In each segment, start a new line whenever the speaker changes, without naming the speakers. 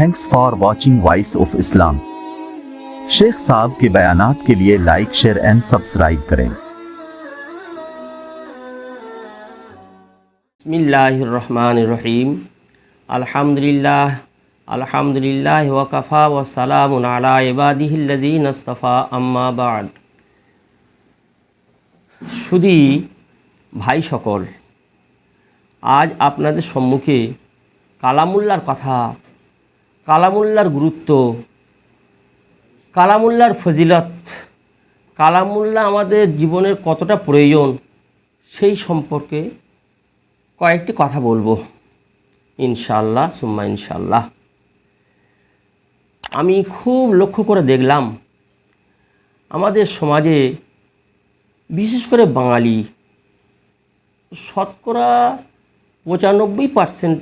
Thanks for watching voice of Islam. शेख साहब के बयानात के लिए लाइक, शेयर एंड सब्सक्राइब करें।
बिस्मिल्लाहिर्रहमानिर्रहीम। अल्हम्दुलिल्लाह अल्हम्दुलिल्लाह वकफ़ा वस्सलामुन अला इबादिहिल्लज़ीना इस्तफ़ा अम्मा बाद। শুধু ভাই সকল, আজ আপনাদের সম্মুখে কালামুল্লাহর কথা, কালামুল্লাহর গুরুত্ব, কালামুল্লাহর ফজিলত, কালামুল্লাহ আমাদের জীবনের কতটা প্রয়োজন সেই সম্পর্কে কয়েকটি কথা বলবো ইনশাআল্লাহ সুম্মা ইনশাআল্লাহ। আমি খুব লক্ষ্য করে দেখলাম আমাদের সমাজে, বিশেষ করে বাঙালি, শতকরা 95%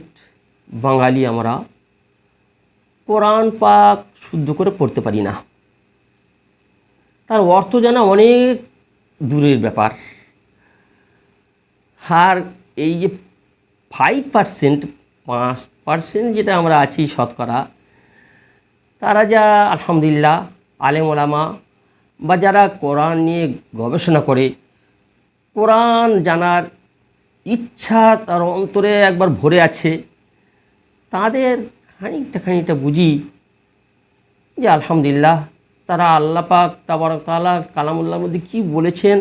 বাঙালি আমরা কোরআন পাক শুদ্ধ করে পড়তে পারি না। তার অর্থ জানা অনেক দূরের ব্যাপার। আর এই যে 5% যেটা আমরা আছি শতকরা, তারা যা আলহামদুলিল্লাহ আলেম ওলামা বা যারা কোরআন নিয়ে গবেষণা করে, কোরআন জানার ইচ্ছা তার অন্তরে একবার ভরে আছে, তাদের খানিকটা বুঝি যে আলহামদুলিল্লাহ তারা আল্লাহ পাক তাবারক তাআলা কালামুল্লাহর মধ্যে কী বলেছেন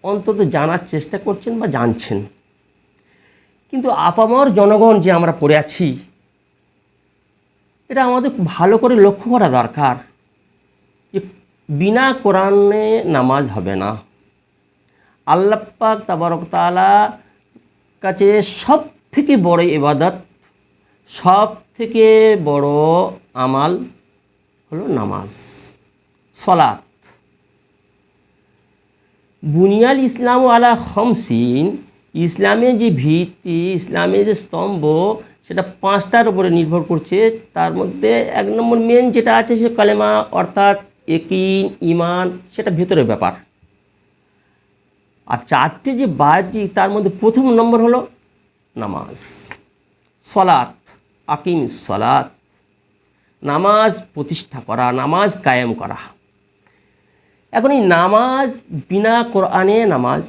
অন্তত জানার চেষ্টা করছেন বা জানছেন। কিন্তু আপামর জনগণ যে আমরা পড়ে আছি, এটা আমাদের ভালো করে লক্ষ্য করা দরকার যে বিনা কোরআনে নামাজ হবে না। আল্লাহ পাক তাবারক তাআলা কাছে সব থেকে বড় ইবাদত, সব থেকে বড় আমাল হলো নামাজ, সলাত। বুনিয়াল ইসলাম আলা খমসিন, ইসলামের যে ভিত্তি, ইসলামের যে স্তম্ভ, সেটা 5টার উপরে নির্ভর করছে। তার মধ্যে 1 নম্বর মেন যেটা আছে সে কালেমা, অর্থাৎ ইয়াকিন, ঈমান, সেটা ভেতরের ব্যাপার। আর 4টে যে বাহ্যিক, তার মধ্যে প্রথম নম্বর হলো নামাজ, সলাত, আকিমিস সলাত, নামাজ প্রতিষ্ঠা করা, নামাজ কায়েম করা। এখন এই নামাজ বিনা কোরআনে নামাজ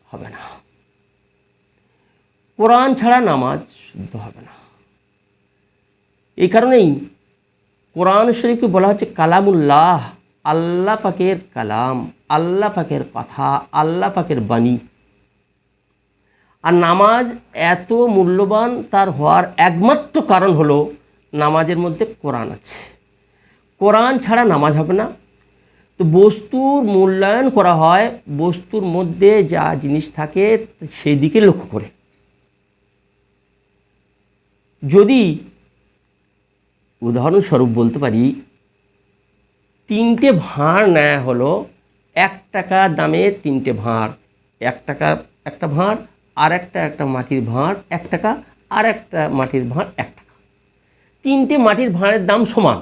হবে না, কোরআন ছাড়া নামাজ শুদ্ধ হবে না। এই কারণেই কোরআন শরীফকে বলা হচ্ছে কালামুল্লাহ, আল্লাহ পাকের কালাম, আল্লাহ পাকের কথা, আল্লাহ পাকের বাণী। আর নামাজ এত মূল্যবান তার হওয়ার একমাত্র কারণ হলো নামাজের মধ্যে কোরআন আছে। কোরআন ছাড়া নামাজ হবে না। তো বস্তুর মূল্যায়ন করা হয় বস্তুর মধ্যে যা জিনিস থাকে সেই দিকে লক্ষ্য করে। যদি উদাহরণস্বরূপ বলতে পারি, 3টে ভাঁড় নেওয়া হলো, 1 টাকা দামে 3টে ভাঁড়, 1 টাকা একটা ভাঁড়, আর একটা মাটির ভাঁড় 1 টাকা, আর একটা মাটির ভাঁড় 1 টাকা। 3টে মাটির ভাঁড়ের দাম সমান।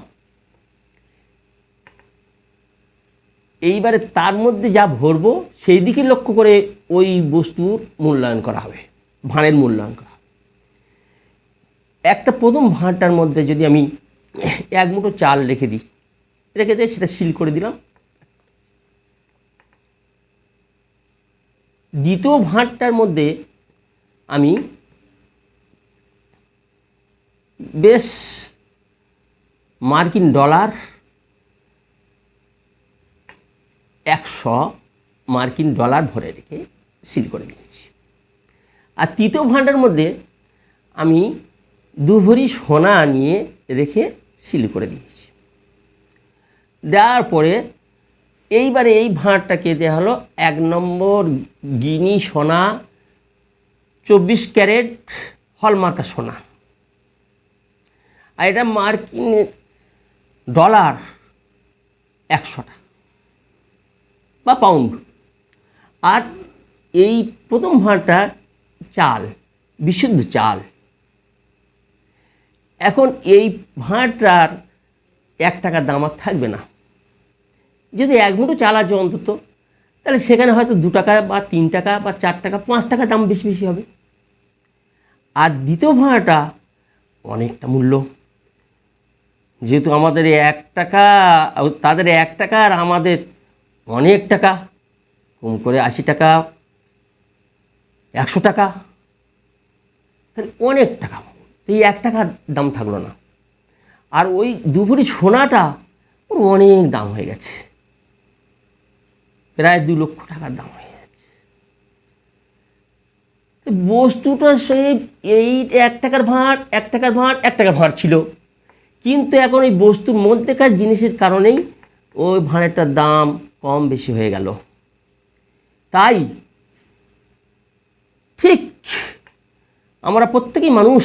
এইবারে তার মধ্যে যা ভরবো সেই দিকে লক্ষ্য করে ওই বস্তুর মূল্যায়ন করা হবে, ভাঁড়ের মূল্যায়ন করা হবে। একটা প্রথম ভাঁড়টার মধ্যে যদি আমি 1 মুঠো চাল রেখে দিয়ে সেটা সিল করে দিলাম। দ্বিতীয় ভাঁড়টার মধ্যে আমি বেশ মার্কিন ডলার 100 মার্কিন ডলার ভরে রেখে সিল করে দিয়েছি। আর তৃতীয় ভাঁড়টার মধ্যে আমি 2 ভরি সোনা নিয়ে রেখে সিল করে দিয়েছি। দেওয়ার পরে এইবারে এই ভাঁড়টাকে দেওয়া হলো 1 নম্বর গিনি সোনা, 24 ক্যারেট হলমার্কা সোনা। আর এটা মার্কিন ডলার 100টা বা পাউন্ড। আর এই প্রথম ভাঁড়টা চাল, বিশুদ্ধ চাল। এখন এই ভাঁড়টার 1 টাকা দাম আর থাকবে না। যদি 1 মুঠো চাল আছে অন্তত, তাহলে সেখানে হয়তো 2 টাকা বা 3 টাকা বা 4 টাকা 5 টাকা দাম বেশি হবে। আর দ্বিতীয় ভাঁড়টা অনেকটা মূল্য, যেহেতু আমাদের 1 টাকা, তাদের 1 টাকা আর আমাদের অনেক টাকা, কম করে 80 টাকা, 100 টাকা, তাহলে অনেক টাকা। এই 1 টাকার দাম থাকলো না। আর ওই 2 ভরি সোনাটা ওর অনেক দাম হয়ে গেছে, প্রায় 2 লক্ষ টাকার দাম হয়ে যাচ্ছে। বস্তুটা সেই এই 1 টাকার ভাঁড়, 1 টাকার ভাঁড়, 1 টাকার ভাঁড় ছিল, কিন্তু এখন ওই বস্তুর মধ্যেকার জিনিসের কারণেই ওই ভাঁড়েরটার দাম কম বেশি হয়ে গেল। তাই ঠিক আমরা প্রত্যেকেই মানুষ,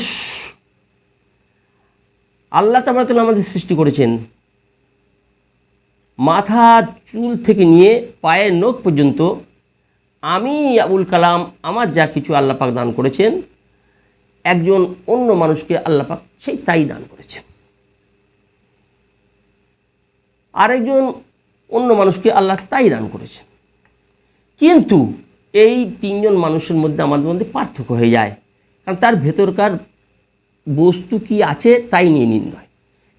আল্লাহ তাআলা আমাদের সৃষ্টি করেছেন মাথার চুল থেকে নিয়ে পায়ের নখ পর্যন্ত। আমি আবুল কালাম, আমার যা কিছু আল্লাহ পাক দান করেছেন, একজন অন্য মানুষকে আল্লাহ পাক সেই তাই দান করেছেন। আরেকজন অন্য মানুষকে আল্লাহ তাই দান করেছেন। কিন্তু এই 3 জন মানুষের মধ্যে আমাদের মধ্যে পার্থক্য হয়ে যায়, কারণ তার ভেতরকার বস্তু কি আছে তাই নিয়ে নির্ণয়।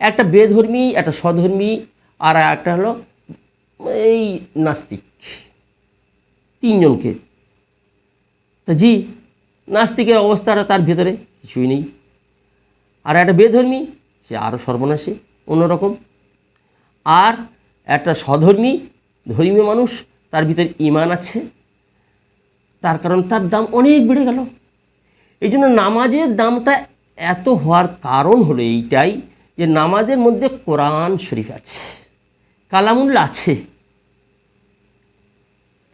একটা বেধর্মী, একটা স্বধর্মী, আর একটা হলো এই নাস্তিক। 3 জনকে তো জি, নাস্তিকের অবস্থাটা তার ভেতরে কিছুই নেই, আর একটা বেধর্মী সে আরও সর্বনাশী অন্যরকম, আর একটা স্বধর্মী ধর্মীয় মানুষ, তার ভিতরে ঈমান আছে, তার কারণ তার দাম অনেক বেড়ে গেল। এই জন্য নামাজের দামটা এত হওয়ার কারণ হলো এইটাই যে নামাজের মধ্যে কোরআন শরীফ আছে, কালামুল্লাহ আছে।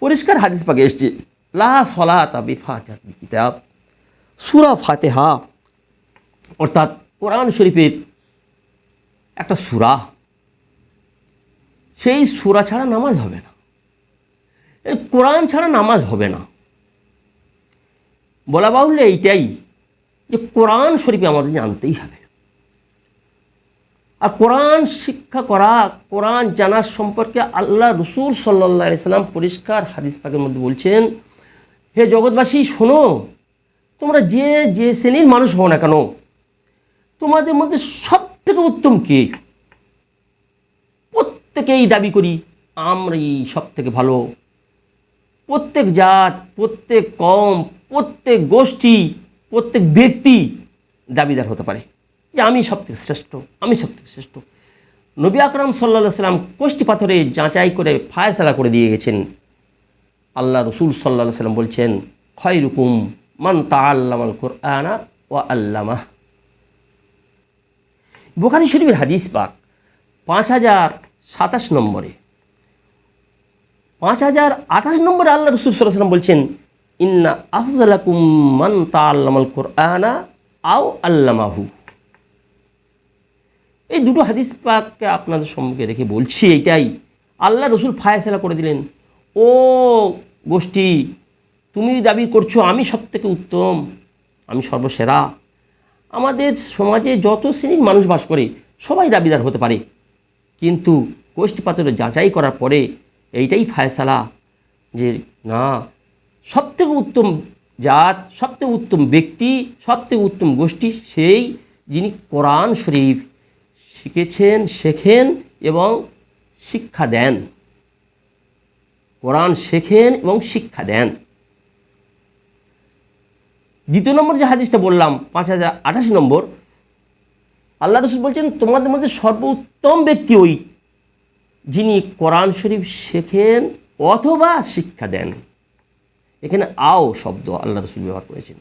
পরিষ্কার হাদিস পাকে এসছে, লা সলাতা বিফাতিহাতিল কিতাব, সূরা ফাতিহা অর্থাৎ কোরআন শরীফের একটা সূরা, সেই সূরা ছাড়া নামাজ হবে না, কোরআন ছাড়া নামাজ হবে না। বলা বাহুল্য এইটাই যে কোরআন শরীফে আমাদের জানতেই হবে। আর কোরআন শিক্ষা করা, কোরআন জানার সম্পর্কে আল্লাহ রসুল সাল্লাল্লাহু আলাইহি সাল্লাম পরিষ্কার হাদিস পাকের মধ্যে বলছেন, হে জগৎবাসী শোনো, তোমরা যে যে শ্রেণীর মানুষ হও না কেন, তোমাদের মধ্যে সবথেকে উত্তম কে? প্রত্যেকেই দাবি করি আমরাই সব থেকে ভালো। প্রত্যেক জাত, প্রত্যেক কম, প্রত্যেক গোষ্ঠী, প্রত্যেক ব্যক্তি দাবিদার হতে পারে যে আমি সব থেকে শ্রেষ্ঠ, আমি সব থেকে শ্রেষ্ঠ। নবী আকরাম সাল্লাল্লাহু আলাইহি সাল্লাম কোষ্ঠী পাথরে যাচাই করে ফায়সালা করে দিয়ে গেছেন। আল্লাহ রসুল সাল্লাল্লাহু আলাইহি সাল্লাম বলছেন, খায়রুকুম মান তাআল্লামাল কুরআনা ওয়া আল্লামাহ। বুখারী শরীফের হাদিস পাক 5027 নম্বরে, 5028 নম্বরে আল্লাহ রসুল সাল্লাল্লাহু আলাইহি সাল্লাম বলছেন, ইন্না আফজালাকুম মান তাআল্লামাল কুরআনা আও আল্লামাহু। এই দুটো হাদিস পাককে আপনাদের সম্মুখে রেখে বলছি এইটাই, আল্লাহ রসুল ফায়সালা করে দিলেন, ও গোষ্ঠী তুমি দাবি করছো আমি সব থেকে উত্তম, আমি সর্বসেরা। আমাদের সমাজে যত শ্রেণীর মানুষ বাস করে সবাই দাবিদার হতে পারে, কিন্তু কোষ্ঠী পাথরে যাচাই করার পরে এইটাই ফায়সালা যে না, সবথেকে উত্তম জাত, সবথেকে উত্তম ব্যক্তি, সবথেকে উত্তম গোষ্ঠী সেই যিনি কোরআন শরীফ শিখেছেন, শেখেন এবং শিক্ষা দেন। কোরআন শেখেন এবং শিক্ষা দেন। দ্বিতীয় নম্বর যে হাদিসটা বললাম 5028 নম্বর, আল্লাহ রসুল বলছেন তোমাদের মধ্যে সর্বোত্তম ব্যক্তি ওই যিনি কোরআন শরীফ শেখেন অথবা শিক্ষা দেন। এখানে আও শব্দ আল্লাহ রসুল ব্যবহার করেছেন।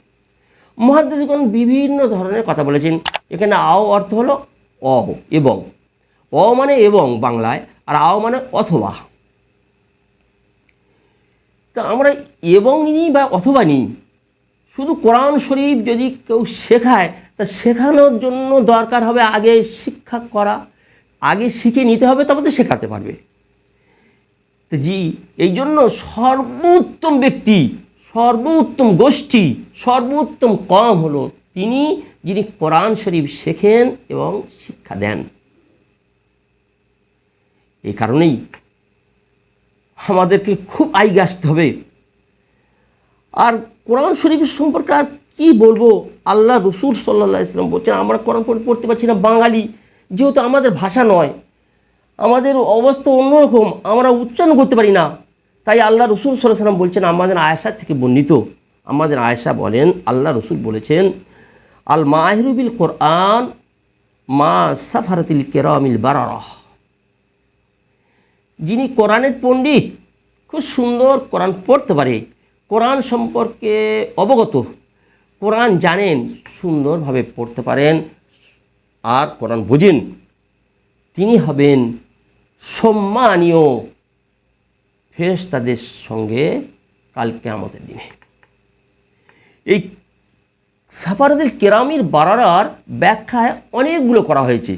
মুহাদ্দিসগণ বিভিন্ন ধরনের কথা বলেছেন। এখানে আও অর্থ হলো অ এবং, অ মানে এবং বাংলায়, আর আও মানে অথবা। তা আমরা এবং নিই বা অথবা নিই, শুধু কোরআন শরীফ যদি কেউ শেখায় তা শেখানোর জন্য দরকার হবে আগে শিক্ষা করা, আগে শিখে নিতে হবে, তবে তো শেখাতে পারবে। তো জি, এই জন্য সর্বোত্তম ব্যক্তি, সর্বোত্তম গোষ্ঠী, সর্বোত্তম কওম হলো তিনি যিনি কোরআন শরীফ শেখেন এবং শিক্ষা দেন। এই কারণেই আমাদেরকে খুব আইগে আসতে হবে। আর কোরআন শরীফের সম্পর্কে আর কী বলবো, আল্লাহ রসুল সাল্লাল্লাহু আলাইহি ওয়াসাল্লাম বলছেন আমরা কোরআন পড়তে পারছি না, বাঙালি যেহেতু আমাদের ভাষা নয়, আমাদের অবস্থা অন্যরকম, আমরা উচ্চারণ করতে পারি না, তাই আল্লাহ রসুল সাল্লাল্লাহু আলাইহি ওয়াসাল্লাম বলছেন, আমাদের আয়েশা থেকে বর্ণিত, আমাদের আয়েশা বলেন আল্লাহ রসুল বলেছেন, আল মাহিরু বিল কোরআন মা সাফারাতিল কিরামিল বারারাহ, যিনি কোরআনের পণ্ডিত, খুব সুন্দর কোরআন পড়তে পারে, কোরআন সম্পর্কে অবগত, কোরআন জানেন, সুন্দরভাবে পড়তে পারেন আর কোরআন বোঝেন, তিনি হবেন সম্মানীয় ফেরেশতাদের সঙ্গে কাল কিয়ামতের দিনে। এই সাফারাতুল কিরামিল বারারার ব্যাখ্যায় অনেকগুলো করা হয়েছে।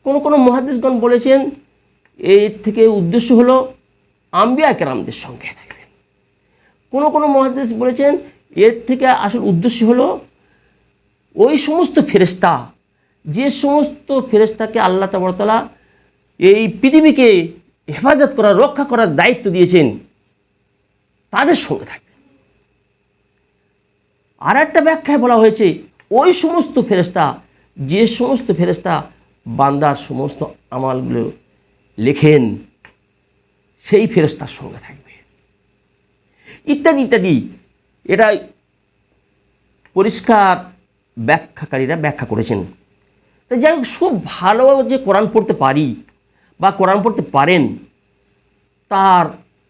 কোনো মুহাদ্দিসগণ বলেছেন এর থেকে উদ্দেশ্য হলো আম্বিয়া কেরামদের সঙ্গে থাকবেন। কোনো মুহাদ্দিস বলেছেন এর থেকে আসল উদ্দেশ্য হলো ওই সমস্ত ফেরেশতা, যে সমস্ত ফেরেশতাকে আল্লাহ তাবারক তাআলা এই পৃথিবীকে হেফাজত করার, রক্ষা করার দায়িত্ব দিয়েছেন, তাদের সঙ্গে থাকবে। আর একটা ব্যাখ্যায় বলা হয়েছে ওই সমস্ত ফেরেশতা, যে সমস্ত ফেরেশতা বান্দার সমস্ত আমালগুলো লেখেন, সেই ফেরেশতার সঙ্গে থাকবে, ইত্যাদি ইত্যাদি। এটা পরিষ্কার ব্যাখ্যাকারীরা ব্যাখ্যা করেছেন। তো যাই হোক, খুব ভালোভাবে যে কোরআন পড়তে পারি বা কোরআন পড়তে পারেন, তার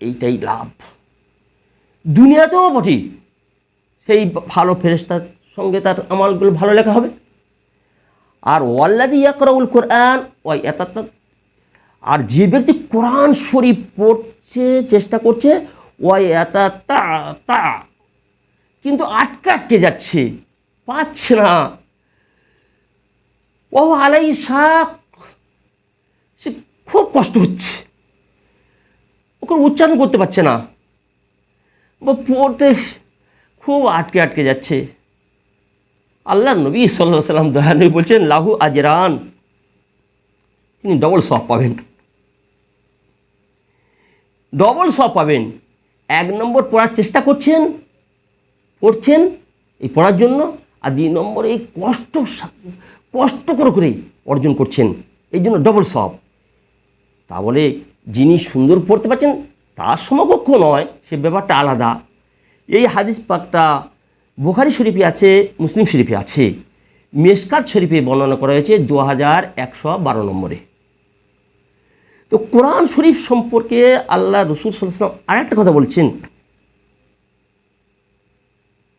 এইটাই লাভ, দুনিয়াতেও বটে, সেই ভালো ফেরেশতার সঙ্গে তার আমালগুলো ভালো লেখা হবে। আর ওয়াল্লাযী ইয়াকরাউল কোরআন ওয়া ইয়াতাতা, আর যে ব্যক্তি কোরআন শরীফ পড়ছে, চেষ্টা করছে, ওয়া ইয়াতাতা, কিন্তু আটকে যাচ্ছে, পাচ্ছে না, ও আলাইহি শাক, সে খুব কষ্ট হচ্ছে, ওকে উচ্চারণ করতে পারছে না, বা পড়তে খুব আটকে যাচ্ছে। আল্লাহ নবী সাল্লাল্লাহু আলাইহি ওয়াসাল্লাম দয়ানবী বলছেন, লাহু আজরান, তিনি ডবল সওয়াব পাবেন, ডবল সওয়াব পাবেন। এক নম্বর পড়ার চেষ্টা পড়ছেন এই পড়ার জন্য, আর 2 নম্বর এই কষ্ট করে অর্জন করছেন, এই জন্য ডবল সওয়াব। তা বলে যিনি সুন্দর পড়তে পারছেন তার সমকক্ষ নয়, সে ব্যাপারটা আলাদা। এই হাদিস পাকটা বুখারী শরীফে আছে, মুসলিম শরীফে আছে, মিশকাত শরীফে বর্ণনা করা হয়েছে 2112 নম্বরে। তো কোরআন শরীফ সম্পর্কে আল্লাহ রসুল সাল্লাল্লাহু আলাইহি ওয়াসাল্লাম আরেকটা কথা বলছেন।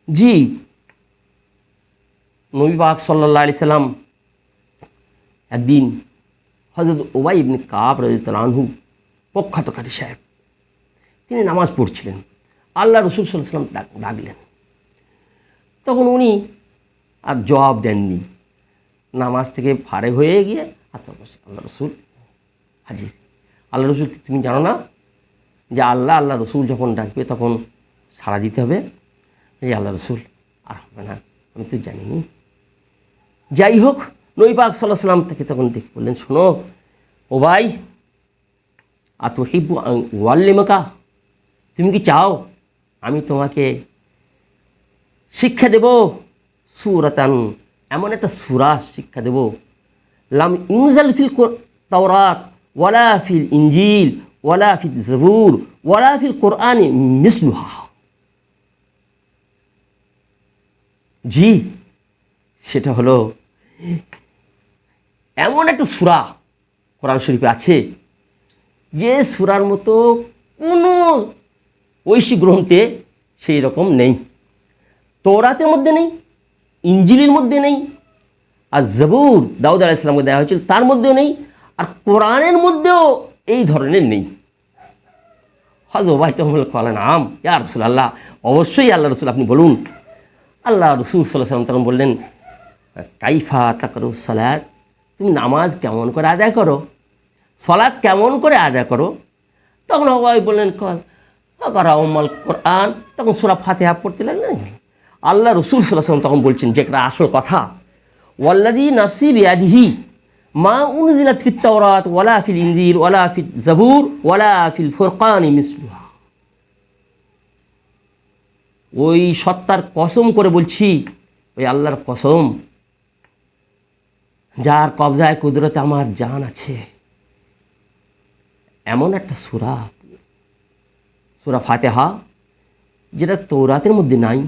জি, নবী পাক সাল্লাল্লাহু আলাইহি সাল্লাম একদিন হযরত উবাই ইবনে কাব রাদিয়াল্লাহু আনহু, প্রখ্যাতকারী সাহেব, তিনি নামাজ পড়ছিলেন, আল্লাহ রসুল সাল্লাল্লাহু আলাইহি ওয়াসাল্লাম ডাকলেন, তখন উনি আর জবাব দেননি, নামাজ থেকে ফারেগ হয়ে গিয়ে আল্লাহ রসুল হাজির। আল্লাহ রসুল, তুমি জানো না যে আল্লাহ রসুল যখন ডাকবে তখন সাড়া দিতে হবে? এই আল্লাহ রসুল, আর হবে না, আমি তো জানিনি। যাই হোক, নবী পাক সাল্লাল্লাহু আলাইহি ওয়াসাল্লাম থেকে তখন দেখে বললেন, শোনো ও ভাই, আতুহিব্বু আন উআল্লিমাকা, তুমি কি চাও আমি তোমাকে শিক্ষা দেব সূরাতান, এমন একটা সূরা শিক্ষা দেব, লাম ইউনজাল ফিল তাওরাত ওয়ালা ফিল ইনজিল ওয়ালা ফিল জাবুর ওয়ালা ফিল কোরআনি মিসলুহা। জি, সেটা হলো এমন একটা সূরা কোরআন শরীফে আছে, যে সূরার মতো কোনো ঐশী গ্রন্থে সেই রকম নেই, তওরাতের মধ্যে নেই, ইনজিলের মধ্যে নেই, আর জাবুর দাউদ আলাইহিস সালামকে দেওয়া হয়েছিল তার মধ্যেও নেই, আর কোরআনের মধ্যেও এই ধরনের নেই। হযরত ভাই তখন বললেন, নাম ইয়া রাসূলুল্লাহ, অবশ্যই আল্লাহ রসুল, আপনি বলুন। আল্লাহ রসুল সাল্লাল্লাহু আলাইহি ওয়াসাল্লাম তখন বললেন, কাইফা তাকরাউস সালাত, তুমি নামাজ কেমন করে আদায় করো, সালাত কেমন করে আদায় করো? তখন ভাই বললেন, কারাউমাল কোরআন, তখন সূরা ফাতিহা পড়তে লাগলেন। আল্লাহ রসুল সাল্লাল্লাহু আলাইহি ওয়াসাল্লাম তখন বলছেন, যেটা আসল কথা, ওয়াল্লাযী নাফসি বিয়াদিহি মা উনজিলাত ফিত তাওরাত ওয়ালা ফিল ইনজিল ওয়ালা ফিল জাবুর ওয়ালা ফিল ফুরকানি মিসলুহা। ওই সত্তার কসম করে বলছি, ওই আল্লাহর কসম, যার কবজায় কুদরতে আমার জান আছে, এমন একটা সূরা, সূরা ফাতিহা, যেটা তৌরাতের মধ্যে নাই,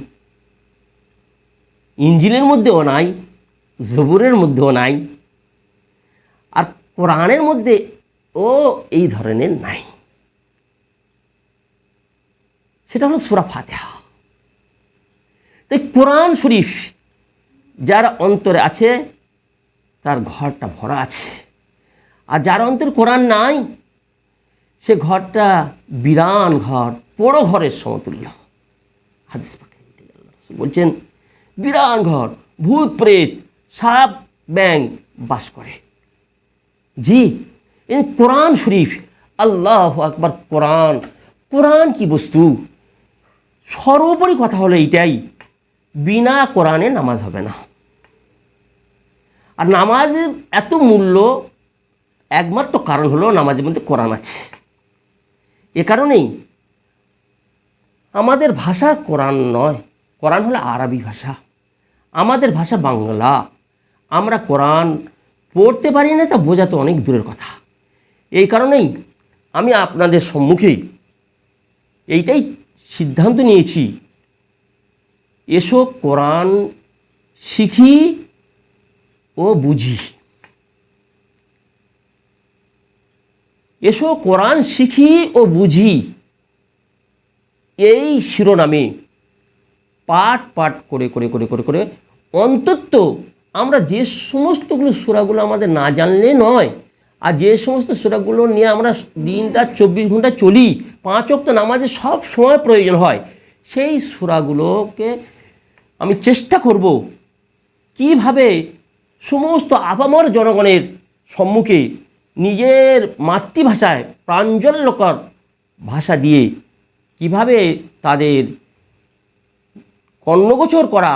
ইনজিলের মধ্যেও নাই, জবুরের মধ্যেও নাই, আর কোরআনের মধ্যে ও এই ধরনের নাই। সেটা হলো সূরা ফাতিহা। তাই কোরআন শরীফ যার অন্তরে আছে তার ঘরটা ভরা আছে, আর যার অন্তরে কোরআন নাই সে ঘরটা বিরান ঘর, পোড়ো ঘরের সমতুল্য। হাদিস পাকে আল্লাহ রাসূল বলছেন, বিরান ঘর, ভূত প্রেত, সাপ ব্যাঙ বাস করে। জি, এই কোরআন শরীফ, আল্লাহু আকবার। কোরআন, কোরআন কি বস্তু? সর্বোপরি কথা হলো এইটাই, বিনা কোরআনে নামাজ হবে না। আর নামাজের এত মূল্য একমাত্র কারণ হলো নামাজের মধ্যে কোরআন আছে। এ কারণেই আমাদের ভাষা কোরআন নয়, কোরআন হলো আরবি ভাষা, আমাদের ভাষা বাংলা। আমরা কোরআন পড়তে পারি না, তা বোঝা তো অনেক দূরের কথা। এই কারণেই আমি আপনাদের সম্মুখে এইটাই সিদ্ধান্ত নিয়েছি, এসো কোরআন শিখি ও বুঝি। এসো কোরআন শিখি ও বুঝি, এই শিরোনামে পাঠ পাঠ করে করে করে করে করে অন্তত আমরা যে সমস্তগুলো সূরাগুলো আমাদের না জানলে নয়, আর যে সমস্ত সূরাগুলো নিয়ে আমরা দিন রাত 24 ঘন্টা চলি, 5 ওয়াক্ত নামাজে সব সময় প্রয়োজন হয়, সেই সূরাগুলোকে আমি চেষ্টা করব কিভাবে সমস্ত আপামর জনগণের সম্মুখে নিজের মাতৃভাষায় প্রাঞ্জলকর ভাষা দিয়ে কিভাবে তাদের কর্ণগোচর করা,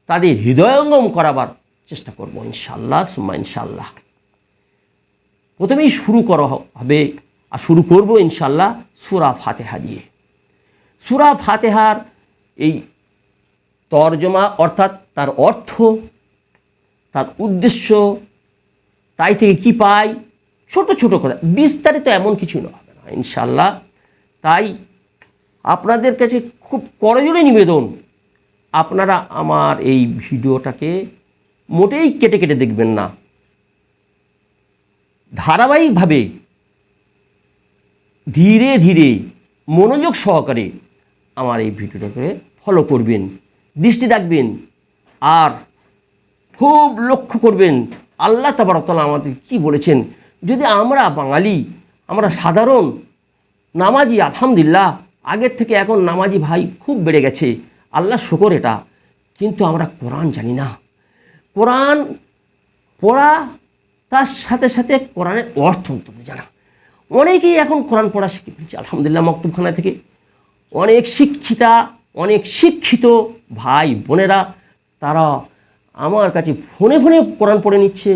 তাদের হৃদয়ঙ্গম করাবার চেষ্টা করব ইনশাআল্লাহ সুম্মা ইনশাআল্লাহ। প্রথমেই শুরু করা হবে, আর শুরু করব ইনশাআল্লাহ সূরা ফাতিহা দিয়ে। সূরা ফাতিহার এই তরজমা, অর্থাৎ তার অর্থ, তার উদ্দেশ্য, তাই থেকে কি পাই, ছোট ছোট কথা, বিস্তারিত এমন কিছু হবে না ইনশাআল্লাহ। তাই আপনাদের কাছে খুব করজোড়ে নিবেদন, আপনারা আমার এই ভিডিওটাকে মোটেই কেটে কেটে দেখবেন না, ধারাবাহিকভাবে ধীরে ধীরে মনোযোগ সহকারে আমার এই ভিডিওটাকে ফলো করবেন, দৃষ্টি রাখবেন, আর খুব লক্ষ্য করবেন আল্লাহ তাবারক তাআলা আমাদের কি বলেছেন। যদি আমরা বাঙালি, আমরা সাধারণ নামাজি, আলহামদুলিল্লাহ, আগের থেকে এখন নামাজি ভাই খুব বেড়ে গেছে, আল্লাহ শুকর এটা, কিন্তু আমরা কোরআন জানি না। কোরআন পড়া, তার সাথে সাথে কোরআনের অর্থ অন্তত জানা। অনেকেই এখন কোরআন পড়া শিখে ফেলছে আলহামদুলিল্লাহ, মক্তবখানা থেকে অনেক শিক্ষিতা, অনেক শিক্ষিত ভাই বোনেরা তারা আমার কাছে ফোনে ফোনে কোরআন পড়ে নিচ্ছে,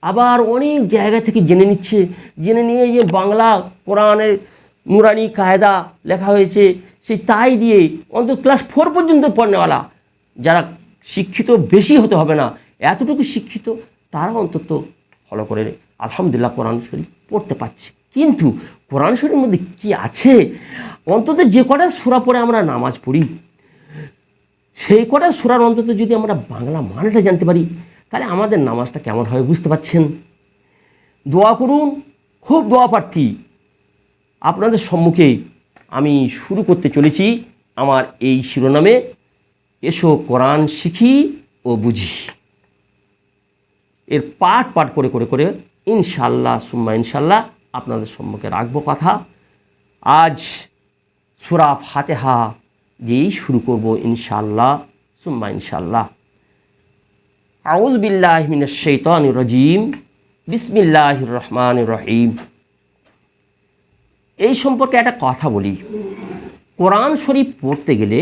আবার অনেক জায়গা থেকে জেনে নিচ্ছে, জেনে নিয়ে যে বাংলা কোরআনের নুরানি কায়দা লেখা হয়েছে, সেই তাই দিয়ে অন্তত ক্লাস 4 পর্যন্ত পড়নেওয়ালা, যারা শিক্ষিত বেশি হতে হবে না, এতটুকু শিক্ষিত, তারা অন্তত ফলো করে আলহামদুলিল্লাহ কোরআন শরীফ পড়তে পারছে। কিন্তু কোরআন শরীফের মধ্যে কি আছে, অন্তত যে কটা সূরা পড়ে আমরা নামাজ পড়ি, সেই কটা সূরার অন্তত যদি আমরা বাংলা মানেটা জানতে পারি, তাহলে আমাদের নামাজটা কেমন হয় বুঝতে পারছেন। দোয়া করুন, খুব দোয়া প্রার্থী। আপনাদের সম্মুখে আমি শুরু করতে চলেছি আমার এই শিরোনামে, এসো কোরআন শিখি ও বুঝি। এর পাঠ পাঠ করে করে করে ইনশাআল্লাহ সুম্মা ইনশাআল্লাহ আপনাদের সম্মুখে রাখবো কথা। আজ সূরা ফাতিহা দিয়েই শুরু করব ইনশাআল্লাহ সুম্মা ইনশাআল্লাহ। আউযু বিল্লাহি মিনাশ শাইতানির রাজিম, বিসমিল্লাহির রহমানির রহিম। এই সম্পর্কে একটা কথা বলি, কোরআন শরীফ পড়তে গেলে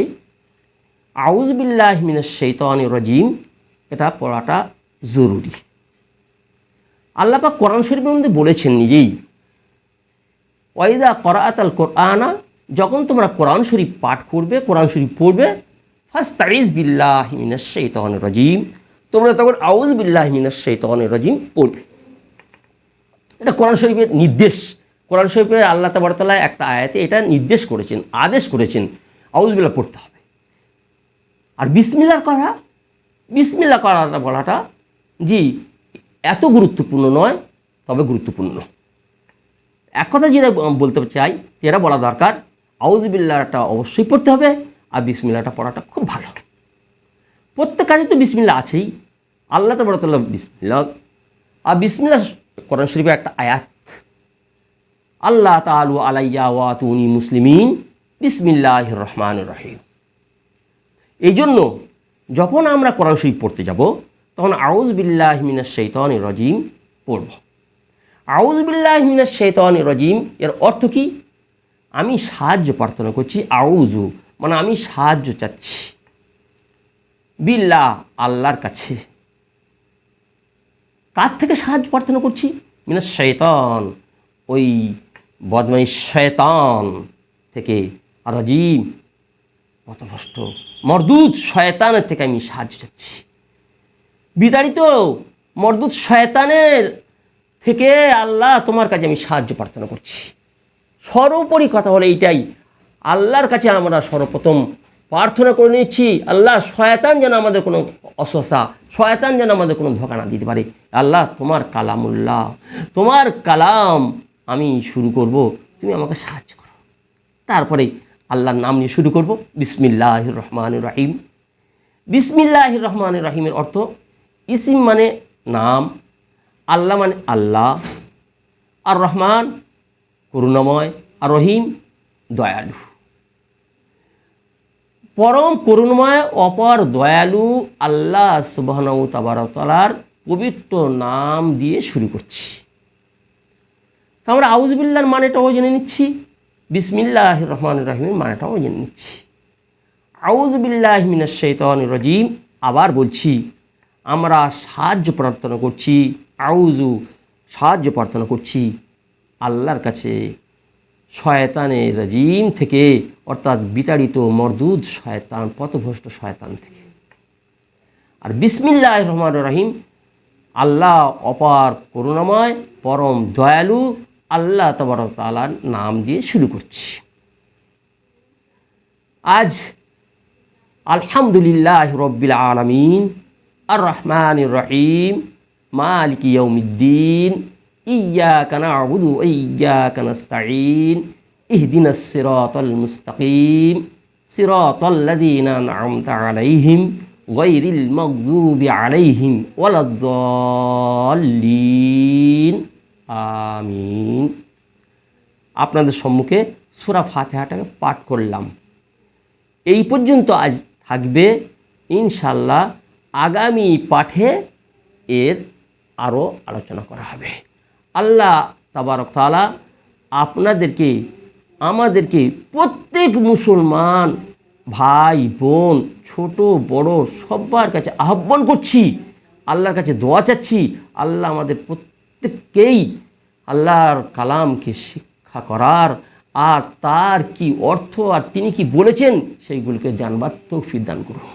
আউযু বিল্লাহি মিনাশ শাইতানির রাজিম এটা পড়াটা জরুরি। আল্লাহ পাক কোরআন শরীফের মধ্যে বলেছেন নিজেই, ওয়াইদা করাআতাল কোরআনা, যখন তোমরা কোরআন শরীফ পাঠ করবে, কোরআন শরীফ পড়বে, ফাস্তাইজ বিল্লাহি মিনাশ শাইতানির রাজিম, তোমরা তখন আউযু বিল্লাহি মিনাশ শাইতানির রাজিম পড়বে। এটা কোরআন শরীফের নির্দেশ। কোরআন শরীফের আল্লাহ তাবারক ওয়া তাআলা একটা আয়াতে এটা নির্দেশ করেছেন, আদেশ করেছেন আউযু বিল্লাহ পড়তে হবে। আর বিসমিল্লাহর কথা, বিসমিল্লাহ করাটা বলাটা জি এত গুরুত্বপূর্ণ নয়, তবে গুরুত্বপূর্ণ। এক কথা যেটা বলতে চাই, যেটা বলা দরকার, আউযু বিল্লাহটা অবশ্যই পড়তে হবে, আর বিসমিল্লাহটা পড়াটা খুব ভালো। প্রত্যেক কাজে তো বিসমিল্লাহ আছেই, আল্লাহ তাবারক ওয়া তাআলা বিসমিল্লাহ, আর বিসমিল্লাহ কোরআন শরীফের একটা আয়াত, আল্লাহ তাআলু আলাইয়া ওয়া আতুনি মুসলিমিন বিসমিল্লাহির রহমানির রহিম। এই জন্য যখন আমরা কোরআন শরীফ পড়তে যাব তখন আউযু বিল্লাহি মিনাশ শাইতানির রাজিম পড়ব। আউযু বিল্লাহি মিনাশ শাইতানির রাজিম এর অর্থ কি? আমি সাহায্য প্রার্থনা করছি, আউযু মানে আমি সাহায্য চাচ্ছি, বিল্লাহ আল্লাহর কাছে। কার থেকে সাহায্য প্রার্থনা করছি? মিনাশ শাইতান, ওই বদমাইশ শয়তান থেকে, আর রাজিম পথভ্রষ্ট মরদুদ শয়তানের থেকে আমি সাহায্য চাচ্ছি। বিতাড়িত মরদুদ শয়তানের থেকে আল্লাহ তোমার কাছে আমি সাহায্য প্রার্থনা করছি। সর্বোপরি কথা হলো এইটাই, আল্লাহর কাছে আমরা সর্বপ্রথম প্রার্থনা করে নিচ্ছি, আল্লাহ শয়তান যেন আমাদের কোনো অসহসা, শয়তান যেন আমাদের কোনো ধোঁকা না দিতে পারে। আল্লাহ তোমার কালামুল্লাহ, তোমার কালাম আমি শুরু করব, তুমি আমাকে সাহায্য করো। তারপরে আল্লাহর নাম নিয়ে শুরু করব, বিসমিল্লাহির রহমানির রহিম। বিসমিল্লাহির রহমানির রহিমের অর্থ ইসিম মানে নাম, আল্লাহ মানে আল্লাহ, আর রহমান করুণাময়, আর রহিম দয়ালু। পরম করুণাময় অপর দয়ালু আল্লাহ সুবহানাহু তাবারক ওয়া তাআলার পবিত্র নাম দিয়ে শুরু করছি। তো আমরা আউযু বিল্লাহর মানেটাও জেনে নিচ্ছি, বিসমিল্লাহির রহমানির রহিমের মানেটাও জেনে নিচ্ছি। আউযু বিল্লাহি মিনাশ শাইতানির রাজিম, আবার বলছি আমরা সাহায্য প্রার্থনা করছি, আউযু সাহায্য প্রার্থনা করছি আল্লাহর কাছে শয়তানের রাজিম থেকে, অর্থাৎ বিতাড়িত মরদুদ শয়তান, পথভ্রষ্ট শয়তান থেকে। আর বিসমিল্লাহির রহমানির রহিম আল্লাহ অপার করুণাময় পরম দয়ালু আল্লাহ তাবারক ওয়া তাআলার নাম দিয়ে শুরু করছি। আজ আলহামদুলিল্লাহি রাব্বিল আলামিন আর রহমানির রহিম মালিকি ইয়াউমিদ্দিন ইয়্যাকা না'বুদু ওয়া ইয়্যাকা নাস্তাঈন ইহদিনাস সিরাতাল মুস্তাকিম সিরাতাল লাযীনা আন'আমতা আলাইহিম গায়রিল মাগদুবি আলাইহিম ওয়ালাদ-দাল্লিন। আমিন। আপনাদের সম্মুখে সূরা ফাতিহাটাকে পাঠ করলাম। এই পর্যন্ত আজ থাকবে, ইনশাআল্লাহ আগামী পাঠে এর আরও আলোচনা করা হবে। আল্লাহ তাবারক তাআলা আপনাদেরকে, আমাদেরকে, প্রত্যেক মুসলমান ভাই বোন ছোট বড় সবার কাছে আহ্বান করছি, আল্লাহর কাছে দোয়া চাচ্ছি, আল্লাহ আমাদের প্রত্যেককেই আল্লাহর কালামকে শিক্ষা করার, আর তার কি অর্থ আর তিনি কি বলেছেন সেইগুলোকে জানবার তৌফিক দান করুন।